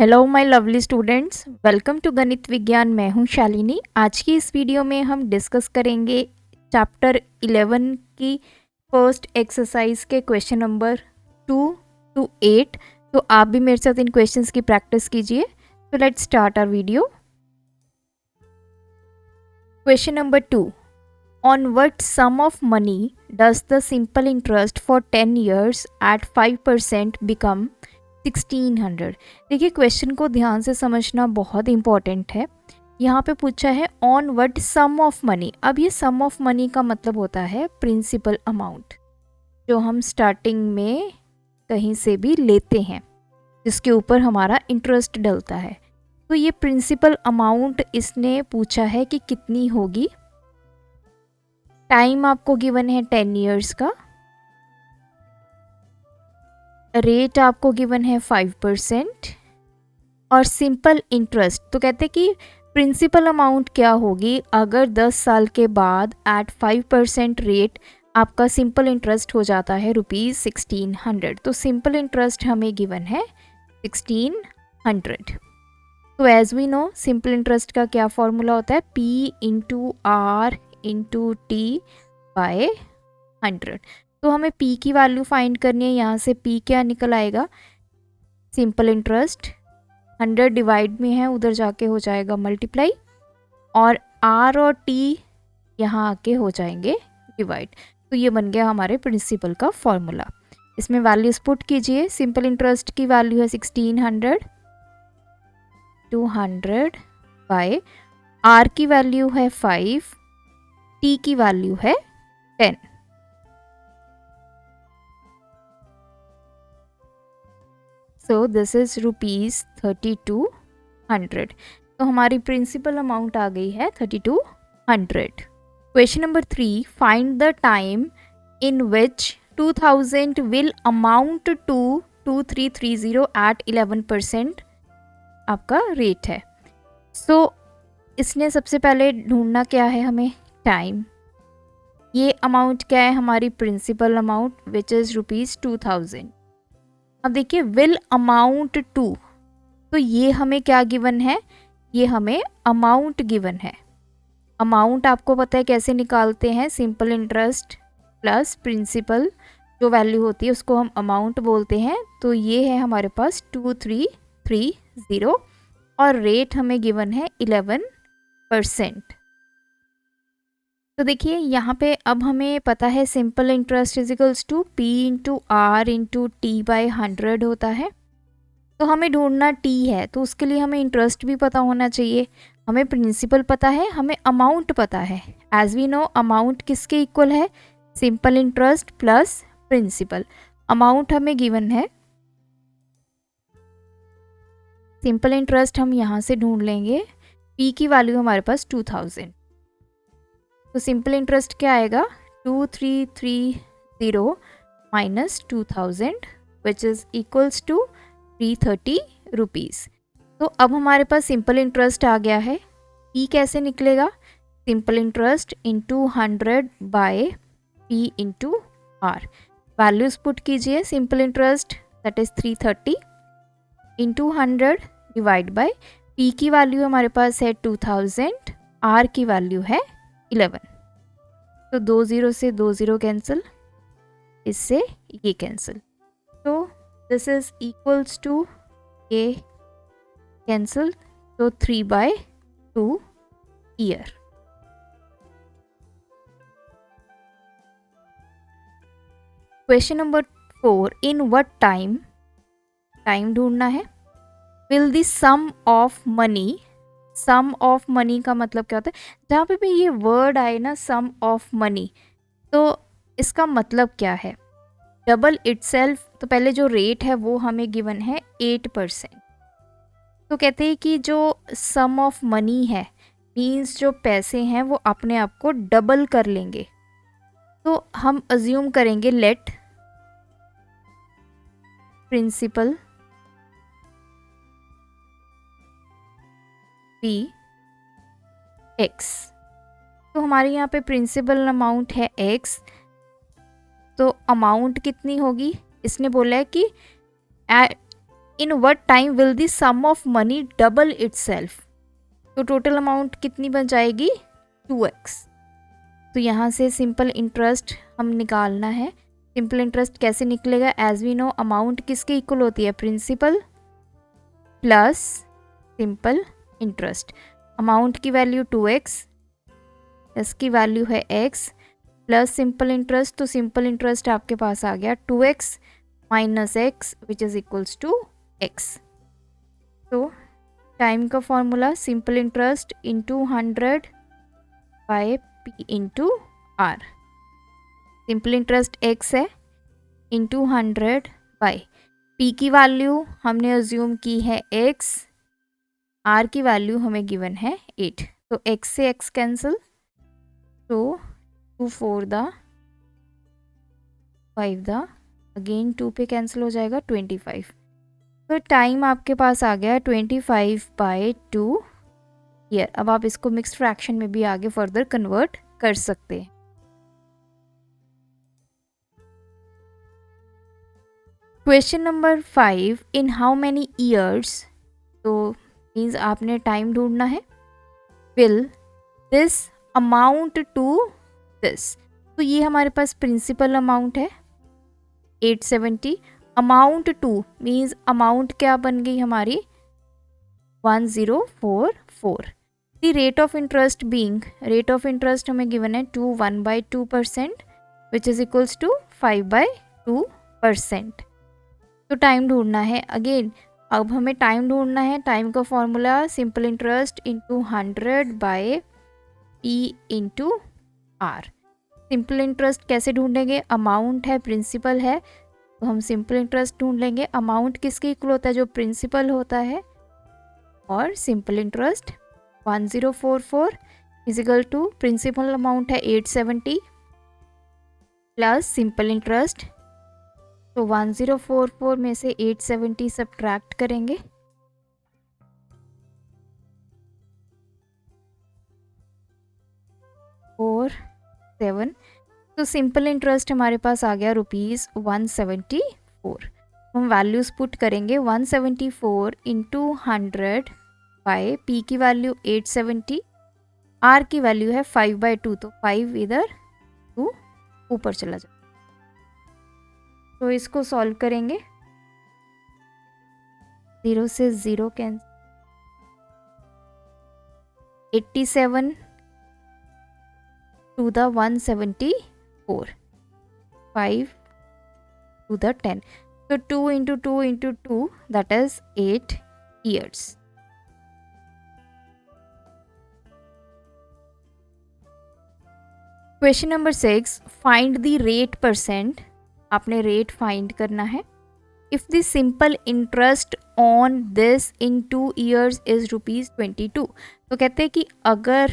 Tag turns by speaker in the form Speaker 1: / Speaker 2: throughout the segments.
Speaker 1: Hello my lovely students, welcome to गणित विज्ञान। मैं हूं शालिनी। आज की इस वीडियो में हम डिस्कस करेंगे चैप्टर 11 की फर्स्ट एक्सरसाइज के क्वेश्चन नंबर 2 to 8। तो आप भी मेरे साथ इन क्वेश्चंस की प्रैक्टिस कीजिए। तो let's start our video. Question number 2, on what sum of money does the simple interest for 10 years at 5% become 1600। देखिए, क्वेश्चन को ध्यान से समझना बहुत इंपॉर्टेंट है। यहाँ पे पूछा है on what sum of money. अब ये सम ऑफ मनी का मतलब होता है प्रिंसिपल अमाउंट, जो हम स्टार्टिंग में कहीं से भी लेते हैं, जिसके ऊपर हमारा इंटरेस्ट डलता है। तो ये प्रिंसिपल अमाउंट इसने पूछा है कि कितनी होगी। टाइम आपको गिवन है 10 years का, रेट आपको गिवन है 5% और सिंपल इंटरेस्ट। तो कहते हैं कि प्रिंसिपल अमाउंट क्या होगी अगर 10 साल के बाद एट 5% रेट आपका सिंपल इंटरेस्ट हो जाता है ₹1600। तो सिंपल इंटरेस्ट हमें गिवन है 1600। तो as we know simple interest का क्या फॉर्मूला होता है, P/R/T/100। तो हमें P की वैल्यू फाइंड करनी है। यहाँ से P क्या निकल आएगा, सिंपल इंटरेस्ट 100 डिवाइड में है, उधर जाके हो जाएगा मल्टीप्लाई, और R और T यहाँ आके हो जाएंगे डिवाइड। तो ये बन गया हमारे प्रिंसिपल का फॉर्मूला। इसमें वैल्यूज पुट कीजिए। सिंपल इंटरेस्ट की वैल्यू है 1600, 200 बाय R की वैल्यू है 5, T की वैल्यू है 10। So this is ₹3200। तो हमारी प्रिंसिपल अमाउंट आ गई है 3200। Question number 3, find the time in which 2000 will amount to 2330 at 11% आपका रेट है। सो इसने सबसे पहले ढूंढना क्या है हमें, टाइम। ये अमाउंट क्या है, हमारी प्रिंसिपल अमाउंट विच इज़ ₹2000। अब देखिए विल अमाउंट टू, तो ये हमें क्या गिवन है, ये हमें अमाउंट गिवन है। अमाउंट आपको पता है कैसे निकालते हैं, सिंपल इंटरेस्ट प्लस प्रिंसिपल जो वैल्यू होती है उसको हम अमाउंट बोलते हैं। तो ये है हमारे पास 2330 और रेट हमें गिवन है 11%। तो देखिए यहाँ पे अब हमें पता है simple interest equals to P/R/T/100 होता है। तो हमें ढूंढना T है, तो उसके लिए हमें इंटरेस्ट भी पता होना चाहिए, हमें प्रिंसिपल पता है, हमें अमाउंट पता है। एज वी नो अमाउंट किसके इक्वल है, simple interest plus principal. Amount हमें गिवन है, सिंपल इंटरेस्ट हम यहाँ से ढूंढ लेंगे। P की वैल्यू हमारे पास 2000, तो सिंपल इंटरेस्ट क्या आएगा, 2330 minus 2000 which is equals to 330 rupees. तो अब हमारे पास सिंपल इंटरेस्ट आ गया है। P कैसे निकलेगा, simple interest into 100 by P into R। Values put कीजिए, simple interest that is 330 into 100 divide by P की वैल्यू हमारे पास है 2000, R की वैल्यू है 11। तो 20 से 20 कैंसिल, इससे ये कैंसिल, तो दिस इज इक्वल्स टू ये कैंसिल, तो 3/2 year. Question number 4, in what time, time ढूंढना है, will the sum of money, sum of money का मतलब क्या होता है, जहाँ पे भी ये वर्ड आए ना सम ऑफ मनी, तो इसका मतलब क्या है, डबल इटसेल्फ। तो पहले जो रेट है वो हमें गिवन है 8%। तो कहते हैं कि जो सम ऑफ मनी है मीन्स जो पैसे हैं वो अपने आप को डबल कर लेंगे। तो हम अज्यूम करेंगे लेट प्रिंसिपल बी x। तो हमारे यहाँ पे प्रिंसिपल अमाउंट है x, तो अमाउंट कितनी होगी, इसने बोला है कि in what time will the sum of money double itself. तो टोटल अमाउंट कितनी बन जाएगी 2x। तो यहाँ से सिंपल इंटरेस्ट हम निकालना है। सिंपल इंटरेस्ट कैसे निकलेगा, एज वी नो अमाउंट किसके इक्वल होती है, principal plus simple interest. Amount की वैल्यू 2x, इसकी वैल्यू है x प्लस सिंपल इंटरेस्ट, तो सिंपल इंटरेस्ट आपके पास आ गया 2x minus x which is equals to x। तो टाइम का formula simple interest into 100 by p into r। Simple interest x है इंटू 100 बाय p की वैल्यू हमने अज्यूम की है x, r की वैल्यू हमें गिवन है 8। तो x से x कैंसिल, तो 2 4 दा 5 दा अगेन 2 पे कैंसिल हो जाएगा 25। तो टाइम आपके पास आ गया 25/2 ईयर। अब आप इसको मिक्स्ड फ्रैक्शन में भी आगे फर्दर कन्वर्ट कर सकते हैं। Question number 5, in how many years, तो मीन्स आपने टाइम ढूंढना है, will this amount to this. तो ये हमारे पास प्रिंसिपल अमाउंट है 870, अमाउंट टू मीन्स अमाउंट क्या बन गई हमारी 1044। The rate of interest being, rate of interest हमें गिवन है 1/2% विच इज इक्वल्स टू 5/2%। तो टाइम ढूंढना है। अगेन अब हमें टाइम ढूंढना है, टाइम का formula simple interest into 100 by p into r। Simple interest कैसे ढूंढेंगे, अमाउंट है प्रिंसिपल है, तो हम सिंपल इंटरेस्ट ढूंढ लेंगे। अमाउंट किसके इक्वल होता है, जो प्रिंसिपल होता है, और simple interest 1044 is equal to principal amount है 870 प्लस सिंपल इंटरेस्ट। तो 1044 में से 870 सब्ट्रैक्ट करेंगे, 4 7। तो सिंपल इंटरेस्ट हमारे पास आ गया ₹174। हम वैल्यूज पुट करेंगे 174 इंटू 100 बाय p की वैल्यू 870, r की वैल्यू है 5/2, तो 5 इधर 2 ऊपर चला जाए। तो इसको सॉल्व करेंगे, 0 से 0 cancel, 87 to the 174, 5 to the 10. So 2 into 2 into 2, that is 8 years. Question number 6, find the rate percent. आपने रेट फाइंड करना है। If the simple interest on this in 2 years is ₹22, तो कहते हैं कि अगर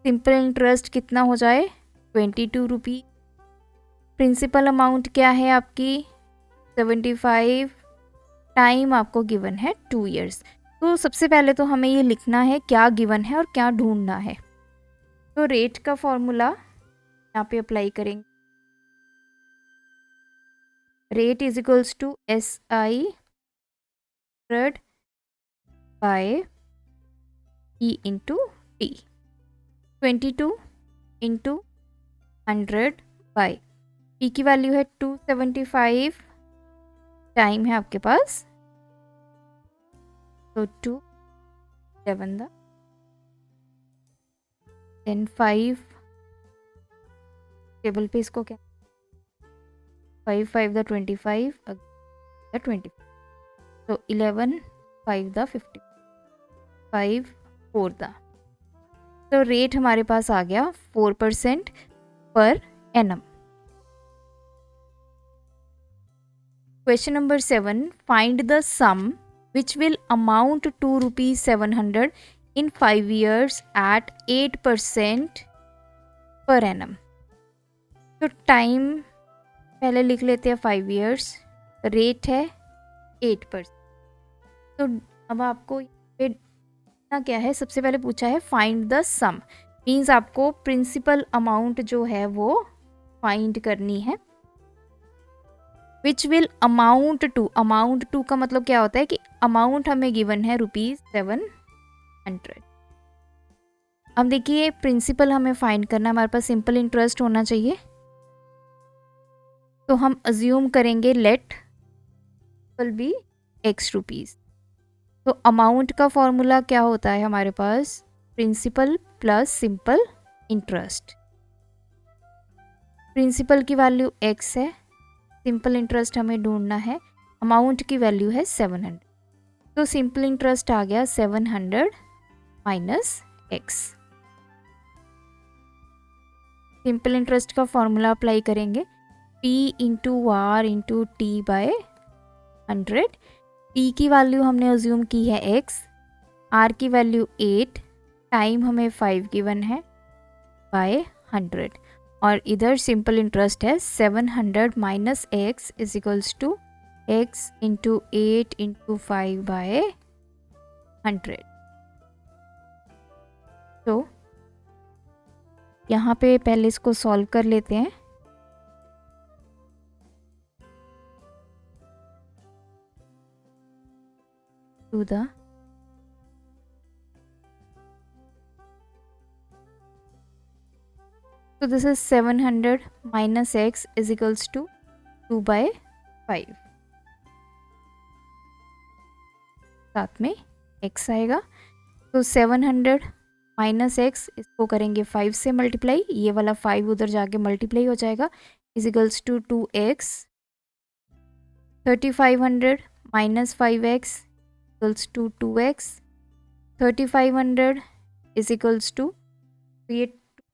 Speaker 1: सिंपल इंटरेस्ट कितना हो जाए 22 रुपीज़, प्रिंसिपल अमाउंट क्या है आपकी 75, टाइम आपको गिवन है 2 years। तो सबसे पहले तो हमें ये लिखना है क्या गिवन है और क्या ढूंढना है। तो रेट का फॉर्मूला यहाँ पे अप्लाई करेंगे, rate is equals to SI 100 by E into T, 22 into 100 by P की वैल्यू है 275, टाइम है आपके पास, तो 2 7 द 10 5 टेबल पे इसको क्या 5 5 द 25 द 20, तो 11 5 द 50, 5 4 द, तो रेट हमारे पास आ गया 4% पर annum. Question number 7, find the sum which will amount to ₹700 in 5 years at 8% पर एनम। तो टाइम पहले लिख लेते हैं 5 years, रेट है 8%। तो अब आपको क्या है, सबसे पहले पूछा है फाइंड द सम, मीन्स आपको प्रिंसिपल अमाउंट जो है वो फाइंड करनी है। विच विल अमाउंट टू का मतलब क्या होता है कि अमाउंट हमें गिवन है ₹700। अब देखिए प्रिंसिपल हमें फाइंड करना है, हमारे पास सिंपल इंटरेस्ट होना चाहिए, तो हम अज्यूम करेंगे let will be X rupees. तो अमाउंट का फॉर्मूला क्या होता है हमारे पास, principal plus simple interest. Principal की वैल्यू X है, सिंपल इंटरेस्ट हमें ढूंढना है, अमाउंट की वैल्यू है 700। तो सिंपल इंटरेस्ट आ गया 700 माइनस X। सिंपल इंटरेस्ट का फॉर्मूला अप्लाई करेंगे, P into R into T by 100। P की वैल्यू हमने अज्यूम की है X, R की वैल्यू 8, टाइम हमें 5 गिवन है बाय 100, और इधर सिंपल इंटरेस्ट है 700 minus X is equals to X into 8 into 5 by 100। तो यहाँ पे पहले इसको सॉल्व कर लेते हैं। To the so this is 700 minus X is equals to 2 by 5, साथ में X आएगा। तो 700 माइनस X, इसको करेंगे 5 से मल्टीप्लाई, ये वाला 5 उधर जाके मल्टीप्लाई हो जाएगा, is equals to 2X। 3500 minus 5X equals to 2X। 3500 is equals to, ये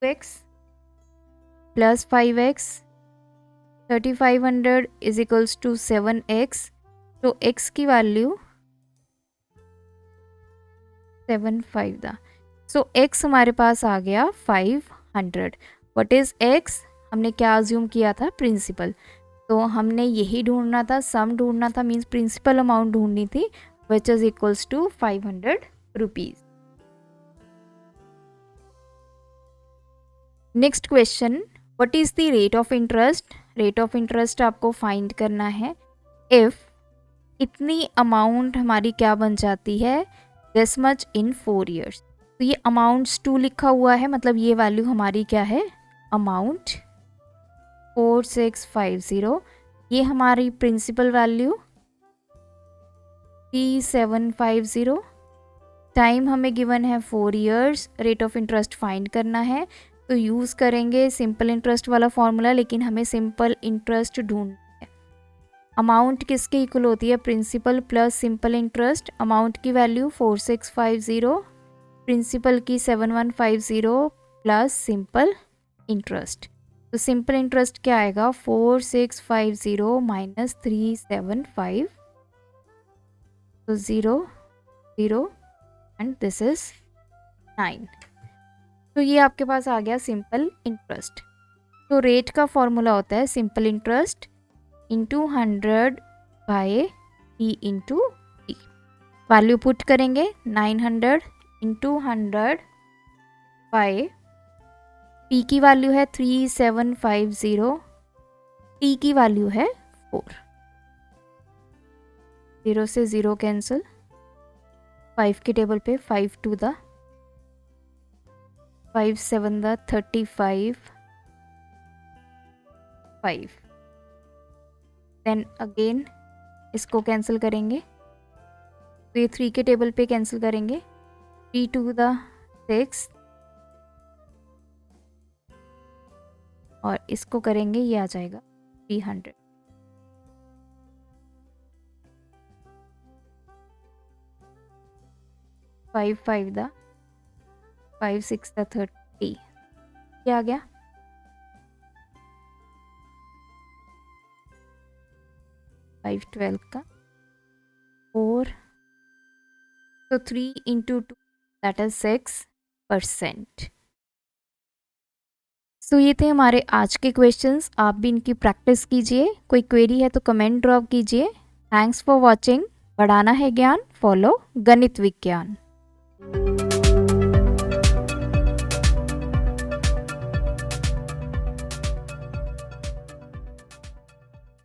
Speaker 1: 2X plus 5X। 3500 is equals to 7X। तो X की वैल्यू 75 था। सो X हमारे पास आ गया 500। व्हाट इज X, हमने क्या अज्यूम किया था, प्रिंसिपल, तो हमने यही ढूंढना था, सम ढूंढना था, मीन्स प्रिंसिपल अमाउंट ढूंढनी थी, which is equals to 500 rupees. Next question, what is the rate of interest. Rate of interest आपको फाइंड करना है इफ इतनी अमाउंट हमारी क्या बन जाती है, दिस मच इन 4 years। तो ये अमाउंट्स 2 लिखा हुआ है, मतलब ये वैल्यू हमारी क्या है, अमाउंट 4650, ये हमारी प्रिंसिपल वैल्यू 3750, टाइम हमें गिवन है 4 years, rate of interest find करना है, तो यूज़ करेंगे सिंपल इंटरेस्ट वाला फॉर्मूला, लेकिन हमें सिंपल इंटरेस्ट ढूंढना है। अमाउंट किसके इक्वल होती है, principal plus simple interest. Amount की वैल्यू 4650, प्रिंसिपल की 7150 प्लस सिंपल इंटरेस्ट। तो सिंपल इंटरेस्ट क्या आएगा, 4650 माइनस 375, तो 0 0 एंड दिस इज 9। तो ये आपके पास आ गया सिंपल इंटरेस्ट। तो रेट का फॉर्मूला होता है simple interest into 100 by T into T. Value put करेंगे 900 इंटू 100 बाय, टी की वैल्यू है 3750, टी की वैल्यू है 4, 0 से 0 कैंसिल, 5 के टेबल पे 5 2 द 5 7 द 35 5, देन अगेन इसको कैंसिल करेंगे, तो ये 3 के टेबल पे कैंसिल करेंगे, 3 2 द 6, और इसको करेंगे, ये आ जाएगा 300। फाइव 5 द 5 6 द 30, ये आ गया। फाइव 12 का 4, तो 3 इंटू 2 दैट इज 6%। सो ये थे हमारे आज के क्वेश्चंस, आप भी इनकी प्रैक्टिस कीजिए, कोई क्वेरी है तो कमेंट ड्रॉप कीजिए। Thanks for watching. बढ़ाना है ज्ञान, फॉलो गणित विज्ञान।